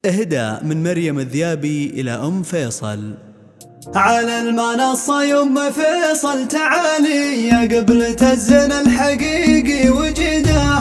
إهداء من مريم الذيابي إلى أم فيصل. على المنصة يم فيصل تعالي يا قبلة الزنا الحقيقي وجده.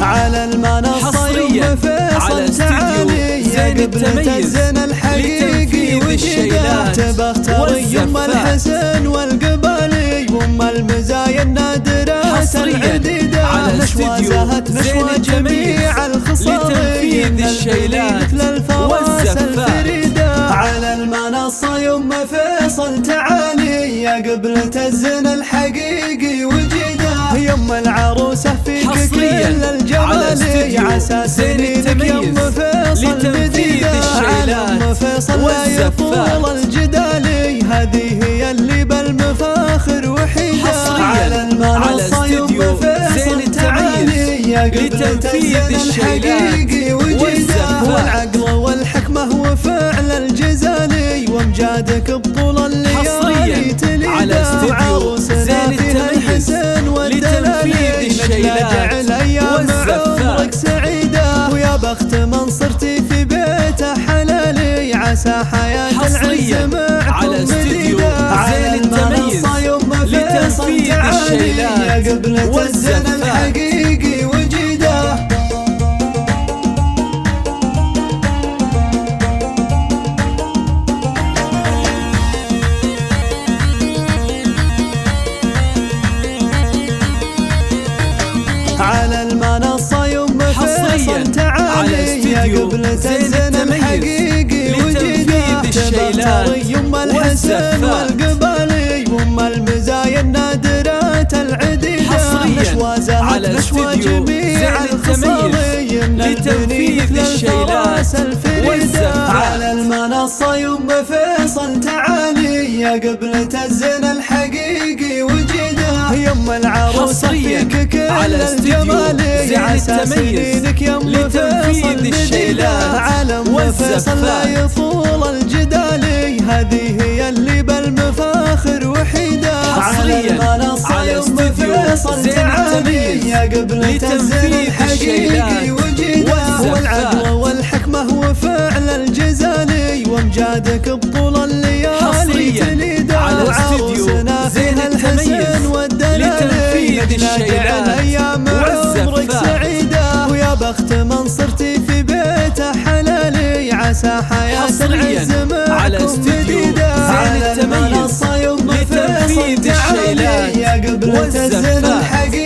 على المنصة يم فيصل تعالي يا قبلة الزنا الحقيقي وجده. تبختار يم الحسن والقبالي وام المزايا النادرة العديدة. نشوازهت نشوى جميع الخصالين الشيلات للفواس الفريدة. على المنصة يم فيصل تعالي يا قبلة الزنا الحقيقي وجده. يم العروسة فيك كل الجمال عسى سنينك يم فيصل بديدة. على يم فيصل لا يطول الجدال هذه هي اللي بالمفاخر وحيدة. على المنصة يم فيصل تعالي يا قبلة الزنا الحقيقي وجده. والعقل والحكمة وفعل الجزالي وامجادك بطول الليالي تليده. وعروسنا فيها الحسن والدلالي نجلاجع الايام عمرك سعيده. ويا بخت من صرتي في بيته حلالي عسى حياة العز معكم مديده. على المنصة يم فيصل تعالي يا قبلة الزنا الحقيقي وجده. على المنصة يم فيصل تعالي يا قبلة الزنا الحقيقي وجده. تبختار يم الحسن والقبالي وام المزايا النادرة العديدة. نشوازهت نشوى جميع الخصالين لتنفيذ للفواس الفريدة. على المنصة يم فيصل تعالي يا قبلة الزنا الحقيقي وجده. يم العروسة فيك كل الجمال عسى سنينك يم فيصل بديدة. على ام فيصل لا يطول الجدال هذه هي اللي بالمفاخر وحيدة. على المنصة يم فيصل تعالي يا قبلة الزنا الحقيقي وجده. والعقل والحكمة وفعل الجزالي وامجادك بطول الليالي تليده. وعروسنا فيها الحسن والدلالي نجلاجع الايام عمرك سعيده. ويا بخت من صرتي في بيته حلالي عسى حياة العز معكم مديده. على المنصة يم فيصل تعالي يا قبلة الزنا الحقيقي